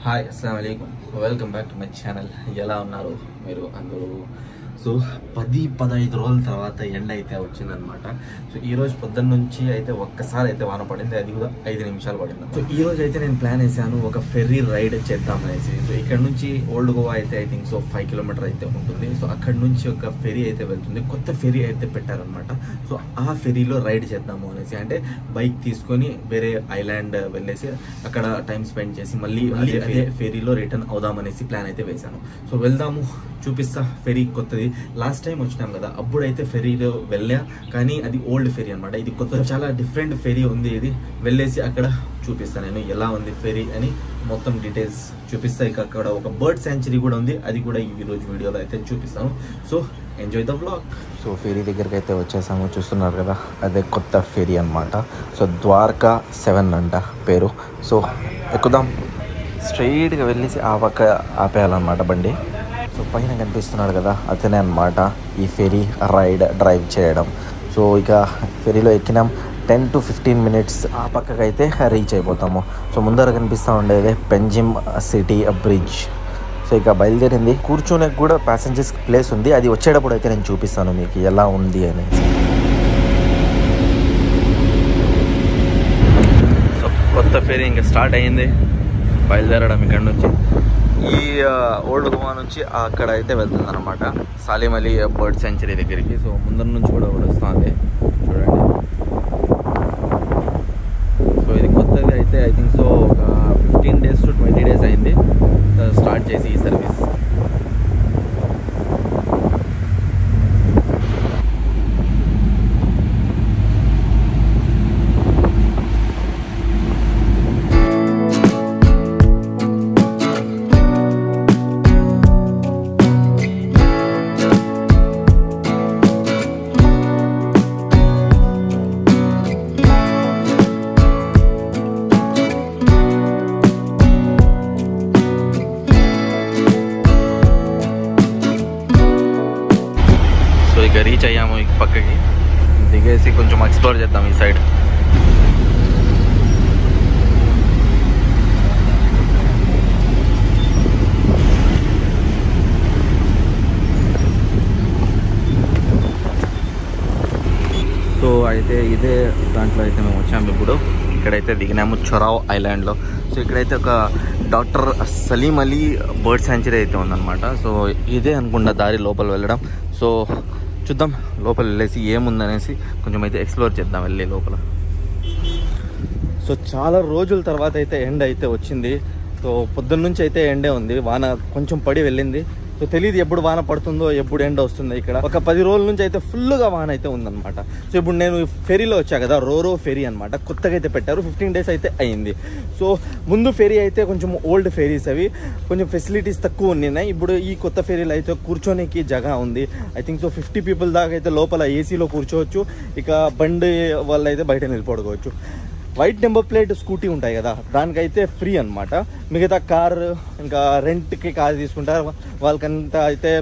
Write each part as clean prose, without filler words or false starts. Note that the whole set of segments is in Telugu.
హాయ్ అస్సలాము అలైకుం welcome back to my channel. ఎలా ఉన్నారు మీరు అందరూ? సో 10-15 రోజుల తర్వాత ఎండ అయితే వచ్చిందనమాట. సో ఈరోజు పొద్దున్న నుంచి అయితే ఒక్కసారి అయితే వాన పడింది, అది కూడా 5 నిమిషాలు పడింది. సో ఈ రోజు అయితే నేను ప్లాన్ వేసాను ఒక ఫెర్రీ రైడ్ చేద్దాం అనేసి. సో ఇక్కడ నుంచి ఓల్డ్ గోవా అయితే ఐ థింక్ సో 5 కిలోమీటర్ అయితే ఉంటుంది. సో అక్కడ నుంచి ఒక ఫెరీ అయితే వెళ్తుంది, కొత్త ఫెరీ అయితే పెట్టారనమాట. సో ఆ ఫెరీలో రైడ్ చేద్దాము అనేసి, అంటే బైక్ తీసుకొని వేరే ఐలాండ్ వెళ్ళేసి అక్కడ టైం స్పెండ్ చేసి మళ్ళీ అదే ఫెరీలో రిటర్న్ అవుదామనేసి ప్లాన్ అయితే వేసాను. సో వెళ్దాము, చూపిస్తా. ఫెరీ కొత్తది, లాస్ట్ టైం వచ్చినాం కదా అప్పుడైతే ఫెరీలో వెళ్ళా, కానీ అది ఓల్డ్ ఫెరీ అనమాట. ఇది కొత్త, చాలా డిఫరెంట్ ఫెరీ ఉంది. ఇది వెళ్ళేసి అక్కడ చూపిస్తాను నేను ఎలా ఉంది ఫెరీ అని మొత్తం డీటెయిల్స్ చూపిస్తా. ఇక అక్కడ ఒక బర్డ్ శాంచురీ కూడా ఉంది, అది కూడా ఈ రోజు వీడియోలో అయితే చూపిస్తాను. So enjoy the vlog. So fairy దగ్గరికి అయితే వచ్చేసాము, చూస్తున్నారు కదా అదే కొత్త ఫెరీ అనమాట. సో ద్వారకా 7 అంట పేరు. సో ఎక్కుదాం, స్ట్రైట్గా వెళ్ళేసి ఆ పక్క ఆపేయాలన్నమాట బండి. సో పైన కనిపిస్తున్నాడు కదా అతనే అనమాట ఈ ఫెరీ డ్రైవ్ చేయడం. సో ఇక ఫెరీలో ఎక్కినాం, 10 to 15 minutes ఆ పక్కకైతే రీచ్ అయిపోతాము. సో ముందర కనిపిస్తూ ఉండేది పెంజిమ్ సిటీ బ్రిడ్జ్. సో ఇక బయలుదేరింది. కూర్చునే కూడా ప్యాసింజర్స్ ప్లేస్ ఉంది, అది వచ్చేటప్పుడు అయితే నేను చూపిస్తాను మీకు ఎలా ఉంది అనేసి. సో కొత్త ఫెరీ ఇంకా స్టార్ట్ అయ్యింది, బయలుదేరడం ఇక్కడ నుంచి. ఈ ఓల్డ్ గోవా నుంచి అక్కడ అయితే వెళ్తుంది అనమాట, సాలిం అలీ బర్డ్ సెంచరీ దగ్గరికి. సో ముందర నుంచి కూడా వస్తుంది చూడండి. సో ఇది కొత్తది అయితే ఐ థింక్ సో ఒక 15 days to 20 days అయింది స్టార్ట్ చేసి ఈ సర్వీస్. ఇక రీచ్ అయ్యాము ఈ పక్కకి, దిగేసి కొంచెం ఎక్స్ప్లోర్ చేద్దాం ఈ సైడ్. సో అయితే ఇదే దాంట్లో అయితే మేము వచ్చాము ఇప్పుడు. ఇక్కడైతే దిగినాము చొరావ్ ఐలాండ్లో. సో ఇక్కడైతే ఒక doctor Salim Ali bird sanctuary అయితే ఉందన్నమాట. సో ఇదే అనుకుంటా దారి లోపల వెళ్ళడం. సో చూద్దాం లోపల వెళ్ళేసి ఏముందనేసి కొంచెం అయితే ఎక్స్ప్లోర్ చేద్దాం వెళ్ళి లోపల. సో చాలా రోజుల తర్వాత అయితే ఎండ అయితే వచ్చింది. సో పొద్దున్న నుంచి అయితే ఎండే ఉంది, వాన కొంచెం పడి వెళ్ళింది. సో తెలియదు ఎప్పుడు వాన పడుతుందో ఎప్పుడు ఎండ వస్తుందో. ఇక్కడ ఒక 10 రోజుల నుంచి అయితే ఫుల్గా వాన అయితే ఉందన్నమాట. సో ఇప్పుడు నేను ఫెరీలో వచ్చా కదా, రోరో ఫెరీ అనమాట, కొత్తగా అయితే పెట్టారు, 15 days అయితే అయింది. సో ముందు ఫెరీ అయితే కొంచెం ఓల్డ్ ఫెరీస్, అవి కొంచెం ఫెసిలిటీస్ తక్కువ ఉన్నాయి. ఇప్పుడు ఈ కొత్త ఫెరీలో అయితే కూర్చోనికి జగ ఉంది. ఐ థింక్ సో 50 people దాకా అయితే లోపల ఏసీలో కూర్చోవచ్చు. ఇక బండి వాళ్ళు అయితే బయట నిలబడుకోవచ్చు. వైట్ నెంబర్ ప్లేట్ స్కూటీ ఉంటాయి కదా, దానికైతే ఫ్రీ అనమాట. మిగతా కార్ ఇంకా రెంట్కి కార్ తీసుకుంటారు వాళ్ళకంతా అయితే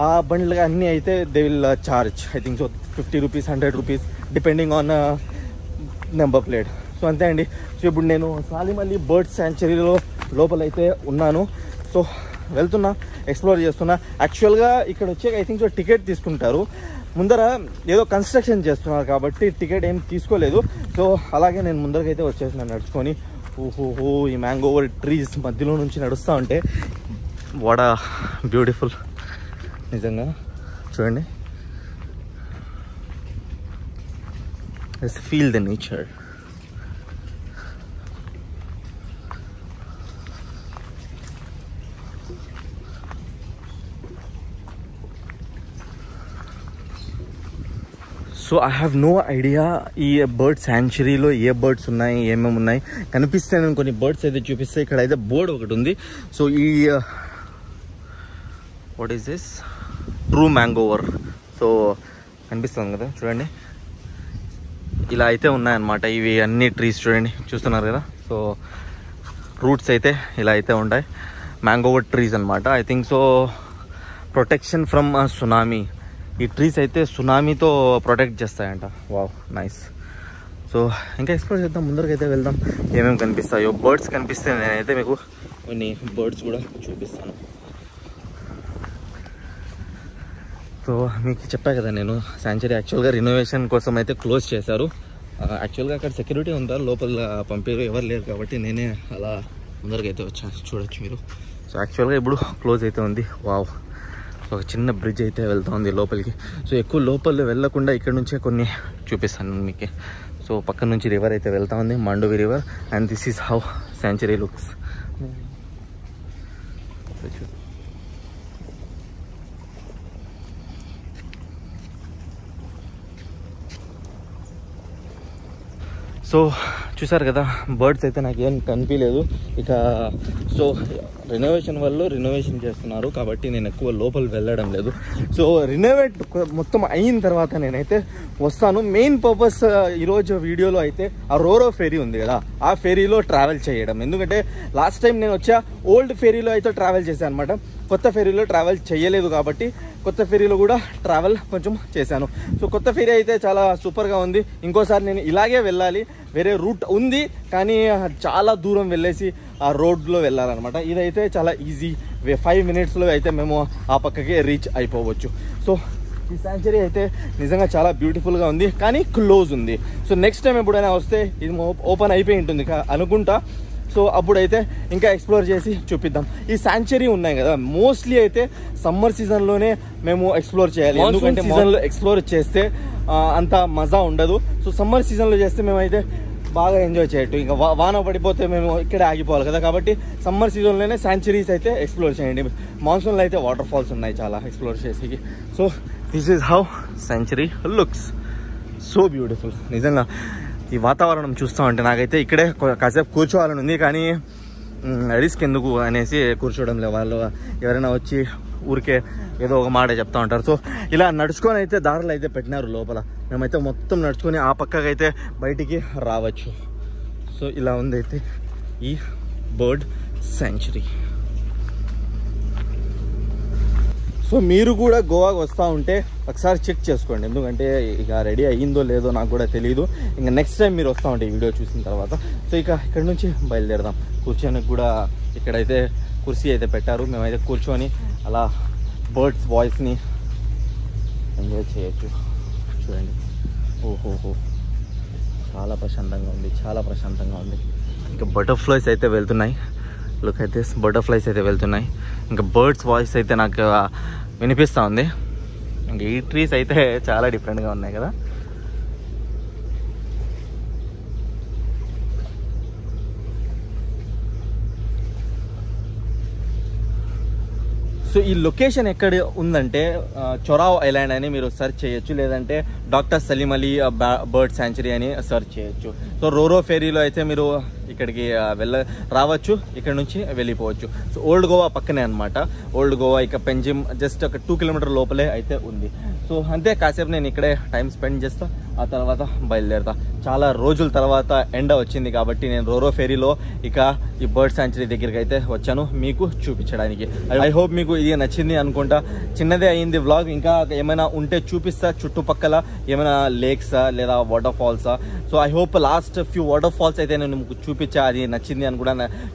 ఆ బండ్లు అన్నీ అయితే they will charge I think so 50 rupees 100 rupees depending on number plate. So అంతే అండి. సో ఇప్పుడు నేను సాలిం అలీ బర్డ్ శాంచురీలో లోపలైతే ఉన్నాను. సో వెళ్తున్నా, ఎక్స్ప్లోర్ చేస్తున్నా. యాక్చువల్గా ఇక్కడ వచ్చే ఐ థింక్ సో టికెట్ తీసుకుంటారు. ముందర ఏదో కన్స్ట్రక్షన్ చేస్తున్నారు కాబట్టి టికెట్ ఏం తీసుకోలేదు. సో అలాగే నేను ముందరకైతే వచ్చేసిన నడుచుకొని. ఓహోహో, ఈ మ్యాంగోవర్ ట్రీస్ మధ్యలో నుంచి నడుస్తూ ఉంటే వాట్ ఆ బ్యూటిఫుల్, నిజంగా చూడండి. Just feel the nature. So I have no idea ఈ బర్డ్ శాంచురీలో ఏ బర్డ్స్ ఉన్నాయి, ఏమేమి ఉన్నాయి. కనిపిస్తే నేను కొన్ని బర్డ్స్ అయితే చూపిస్తే. ఇక్కడ అయితే బోర్డ్ ఒకటి ఉంది. సో ఈ what is this, true mangrove. So కనిపిస్తుంది కదా చూడండి, ఇలా అయితే ఉన్నాయన్నమాట ఇవి అన్ని ట్రీస్. చూడండి, చూస్తున్నారు కదా. సో రూట్స్ అయితే ఇలా అయితే ఉంటాయి, మ్యాంగోవర్ ట్రీస్ అనమాట. I think so protection from tsunami. ఈ ట్రీస్ అయితే సునామీతో ప్రొటెక్ట్ చేస్తాయంట. Wow, nice. సో ఇంకా ఎక్స్ప్లోర్ చేద్దాం, ముందరకైతే వెళ్దాం. ఏమేమి కనిపిస్తాయో బర్డ్స్ కనిపిస్తే నేనైతే మీకు కొన్ని బర్డ్స్ కూడా చూపిస్తాను. సో మీకు చెప్పా కదా నేను, శాంచురీ యాక్చువల్గా రినోవేషన్ కోసం అయితే క్లోజ్ చేశారు. యాక్చువల్గా అక్కడ సెక్యూరిటీ ఉంటారు, లోపల పంపారు, ఎవరు లేరు కాబట్టి నేనే అలా ముందరికి అయితే వచ్చాను. చూడొచ్చు మీరు. సో యాక్చువల్గా ఇప్పుడు క్లోజ్ అయితే ఉంది. వావ్. సో ఒక చిన్న బ్రిడ్జ్ అయితే వెళ్తూ ఉంది లోపలికి. సో ఎక్కువ లోపల వెళ్ళకుండా ఇక్కడ నుంచే కొన్ని చూపిస్తాను మీకు. సో పక్కన నుంచి రివర్ అయితే వెళ్తూ ఉంది, Mandovi river. And this is how sanctuary looks. So చూసారు కదా, బర్డ్స్ అయితే నాకు ఏం కనిపించలేదు ఇక. సో రినోవేషన్ చేస్తున్నారు కాబట్టి నేను ఎక్కువ లోపల వెళ్ళడం లేదు. సో రినోవేట్ మొత్తం అయిన తర్వాత నేనైతే వస్తాను. మెయిన్ పర్పస్ ఈరోజు వీడియోలో అయితే ఆ రోరో ఫెరీ ఉంది కదా, ఆ ఫెరీలో ట్రావెల్ చేయడం. ఎందుకంటే లాస్ట్ టైం నేను వచ్చా ఓల్డ్ ఫెరీలో అయితే ట్రావెల్ చేశాను అనమాట. కొత్త ఫెరీలో ట్రావెల్ చేయలేదు కాబట్టి కొత్త ఫెరీలో కూడా ట్రావెల్ కొంచెం చేశాను. సో కొత్త ఫెరీ అయితే చాలా సూపర్గా ఉంది. ఇంకోసారి నేను ఇలాగే వెళ్ళాలి. వేరే రూట్ ఉంది కానీ చాలా దూరం వెళ్ళేసి ఆ రోడ్లో వెళ్ళాలన్నమాట. ఇదైతే చాలా ఈజీ 5 minutesలో అయితే మేము ఆ పక్కకి రీచ్ అయిపోవచ్చు. సో ఈ శాంచురీ అయితే నిజంగా చాలా బ్యూటిఫుల్గా ఉంది కానీ క్లోజ్ ఉంది. సో నెక్స్ట్ టైం ఎప్పుడైనా వస్తే ఇది ఓపెన్ అయిపోయి ఉంటుంది అనుకుంటా. సో అప్పుడైతే ఇంకా ఎక్స్ప్లోర్ చేసి చూపిద్దాం. ఈ శాంచురీ ఉన్నాయి కదా, మోస్ట్లీ అయితే సమ్మర్ సీజన్లోనే మేము ఎక్స్ప్లోర్ చేయాలి. ఎందుకంటే సీజన్లో ఎక్స్ప్లోర్ చేస్తే అంత మజా ఉండదు. సో సమ్మర్ సీజన్లో చేస్తే మేమైతే బాగా ఎంజాయ్ చేయట్టు. ఇంకా వాన పడిపోతే మేము ఇక్కడే ఆగిపోవాలి కదా, కాబట్టి సమ్మర్ సీజన్లోనే శాంచురీస్ అయితే ఎక్స్ప్లోర్ చేయండి. మాన్సూన్లో అయితే వాటర్ ఫాల్స్ ఉన్నాయి చాలా ఎక్స్ప్లోర్ చేసేకి. So this is how sanctuary looks. So beautiful నిజంగా. ఈ వాతావరణం చూస్తూ ఉంటే నాకైతే ఇక్కడే కాసేపు కూర్చోవాలని ఉంది కానీ రిస్క్ ఎందుకు అనేసి కూర్చోవడం లేదు. వాళ్ళు ఎవరైనా వచ్చి ఊరికే ఏదో ఒక మాట చెప్తా ఉంటారు. సో ఇలా నడుచుకొని అయితే దారులు అయితే పెట్టినారు లోపల. మేమైతే మొత్తం నడుచుకొని ఆ పక్కకి అయితే బయటికి రావచ్చు. సో ఇలా ఉంది అయితే ఈ బర్డ్ శాంచురీ. సో మీరు కూడా గోవాకి వస్తూ ఉంటే ఒకసారి చెక్ చేసుకోండి. ఎందుకంటే ఇక రెడీ అయ్యిందో లేదో నాకు కూడా తెలియదు. ఇంకా నెక్స్ట్ టైం మీరు వస్తూ ఉంటే ఈ వీడియో చూసిన తర్వాత. సో ఇక ఇక్కడ నుంచి బయలుదేరదాం. కూర్చోనికి కూడా ఇక్కడైతే కుర్చీ అయితే పెట్టారు. మేమైతే కూర్చొని అలా బర్డ్స్ వాయిస్ని ఎంజాయ్ చేయొచ్చు. చూడండి, ఓహోహో చాలా ప్రశాంతంగా ఉంది, చాలా ప్రశాంతంగా ఉంది. ఇంకా బటర్ఫ్లైస్ అయితే వెళ్తున్నాయి. లుక్ అయితే బటర్ఫ్లైస్ అయితే వెళ్తున్నాయి. ఇంకా బర్డ్స్ వాయిస్ అయితే నాకు వినిపిస్తూ ఉంది. ఇంకా ఈ ట్రీస్ అయితే చాలా డిఫరెంట్గా ఉన్నాయి కదా. సో ఈ లొకేషన్ ఎక్కడ ఉందంటే చొరావ్ ఐలాండ్ అని మీరు సెర్చ్ చేయొచ్చు, లేదంటే doctor Salim Ali bird sanctuary అని సెర్చ్ చేయొచ్చు. సో రోరో ఫెరీలో అయితే మీరు ఇక్కడికి రావచ్చు, ఇక్కడ నుంచి వెళ్ళిపోవచ్చు. సో ఓల్డ్ గోవా పక్కనే అనమాట. ఓల్డ్ గోవా ఇక పెంజిమ్ జస్ట్ ఒక 2 kilometers లోపలే అయితే ఉంది. సో అంతే, కాసేపు నేను ఇక్కడే టైం స్పెండ్ చేస్తా, ఆ తర్వాత బయలుదేరుతా. చాలా రోజుల తర్వాత ఎండ వచ్చింది కాబట్టి నేను రోరో ఫెరీలో ఇక ఈ బర్డ్ శాంచురీ దగ్గరికి అయితే వచ్చాను మీకు చూపించడానికి. ఐ హోప్ మీకు ఇది నచ్చింది అనుకుంటా. చిన్నదే అయింది వ్లాగ్. ఇంకా ఏమైనా ఉంటే చూపిస్తా, చుట్టుపక్కల ఏమైనా లేక్సా లేదా వాటర్ ఫాల్సా. So I hope last few water falls అయితే నేను మీకు చూపించా, అది నచ్చింది అని కూడా.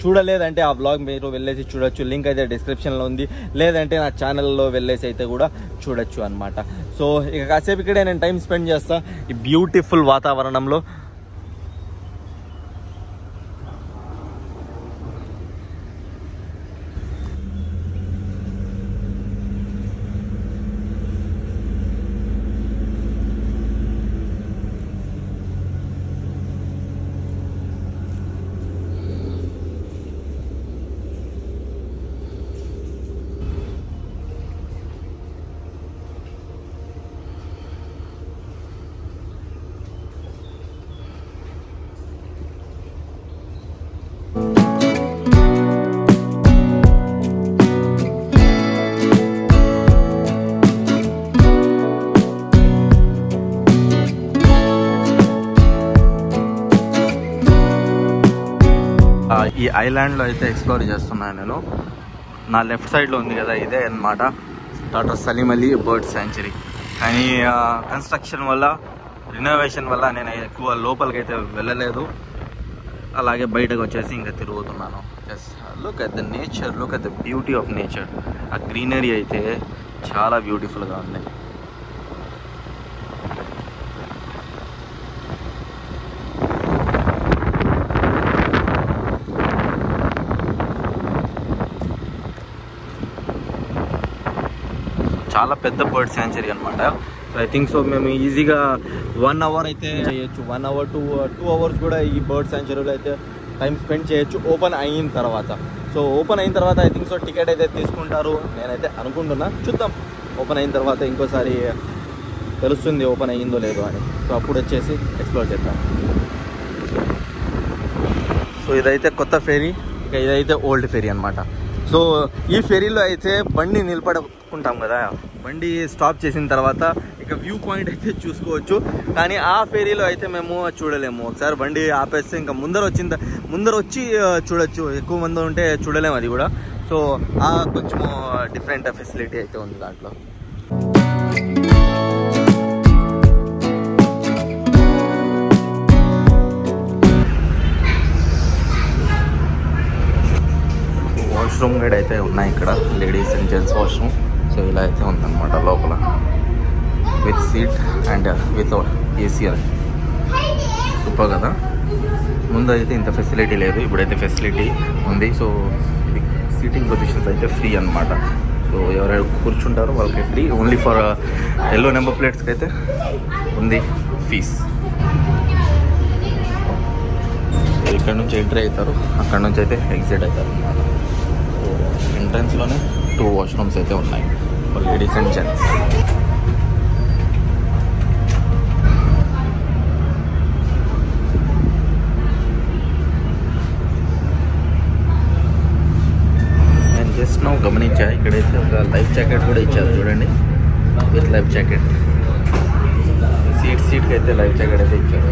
చూడలేదంటే ఆ వ్లాగ్ మీరు వెళ్ళేసి చూడొచ్చు, లింక్ అయితే డిస్క్రిప్షన్లో ఉంది, లేదంటే నా ఛానల్లో వెళ్ళేసి అయితే కూడా చూడొచ్చు అనమాట. సో ఇక కాసేపు ఇక్కడే నేను టైం స్పెండ్ చేస్తా ఈ బ్యూటిఫుల్ వాతావరణంలో. ఈ ఐలాండ్లో అయితే ఎక్స్ప్లోర్ చేస్తున్నాను నేను. నా లెఫ్ట్ సైడ్లో ఉంది కదా, ఇదే అన్నమాట doctor Salim Ali bird sanctuary. కానీ కన్స్ట్రక్షన్ వల్ల, రినోవేషన్ వల్ల నేను ఎక్కువ లోపలికి అయితే వెళ్ళలేదు. అలాగే బయటకు వచ్చేసి ఇంకా తిరుగుతున్నాను. Just look at the nature, look at the beauty of nature. ఆ గ్రీనరీ అయితే చాలా బ్యూటిఫుల్గా ఉంది. చాలా పెద్ద బర్డ్ శాంచురీ అనమాట. సో ఐ థింక్ సో మేము ఈజీగా 1 అవర్ అయితే చేయొచ్చు, 1 అవర్ టు 2 అవర్స్ కూడా ఈ బర్డ్ శాంచురీలో అయితే టైం స్పెండ్ చేయొచ్చు ఓపెన్ అయిన తర్వాత. సో ఓపెన్ అయిన తర్వాత ఐ థింక్ సో టికెట్ అయితే తీసుకుంటారు నేనైతే అనుకుంటున్నా. చూద్దాం ఓపెన్ అయిన తర్వాత ఇంకోసారి తెలుస్తుంది ఓపెన్ అయ్యిందో లేదో అని. సో అప్పుడు వచ్చేసి ఎక్స్ప్లోర్ చేద్దాం. సో ఇదైతే కొత్త ఫెరీ, ఇక ఇదైతే ఓల్డ్ ఫెరీ అనమాట. సో ఈ ఫెరీలో అయితే బండి నిలబడుకుంటాం కదా, బండి స్టాప్ చేసిన తర్వాత ఇక వ్యూ పాయింట్ అయితే చూసుకోవచ్చు. కానీ ఆ ఫెరీలో అయితే మేము చూడలేము. ఒకసారి బండి ఆపేస్తే ఇంకా ముందర వచ్చి చూడొచ్చు, ఎక్కువ మంది ఉంటే చూడలేము అది కూడా. సో ఆ కొంచెము డిఫరెంట్ ఫెసిలిటీ అయితే ఉంది దాంట్లో. వాష్రూమ్ గైడ్ అయితే ఉన్నాయి ఇక్కడ, ladies and gents washroom. So ఇలా అయితే ఉందన్నమాట లోపల, with seat and with AC. Super కదా. ముందు అయితే ఇంత ఫెసిలిటీ లేదు, ఇప్పుడైతే ఫెసిలిటీ ఉంది. సో సీటింగ్ పొజిషన్స్ అయితే ఫ్రీ అనమాట. సో ఎవరైనా కూర్చుంటారో వాళ్ళకి free, only for yellow number ప్లేట్స్కి అయితే ఉంది ఫీజ్. ఇక్కడ నుంచి ఎంట్రీ అవుతారు, అక్కడ నుంచి అయితే ఎగ్జిట్ అవుతారు అనమాట. ఎంట్రన్స్లోనే 2 వాష్రూమ్స్ అయితే ఉన్నాయి ఫర్ లేడీస్ అండ్ జెంట్స్. నేను జస్ట్ నౌ గమనించా, ఇక్కడైతే ఒక లైఫ్ జాకెట్ కూడా ఇచ్చారు చూడండి, విత్ లైఫ్ జాకెట్. సీట్కి అయితే లైఫ్ జాకెట్ అయితే ఇచ్చారు.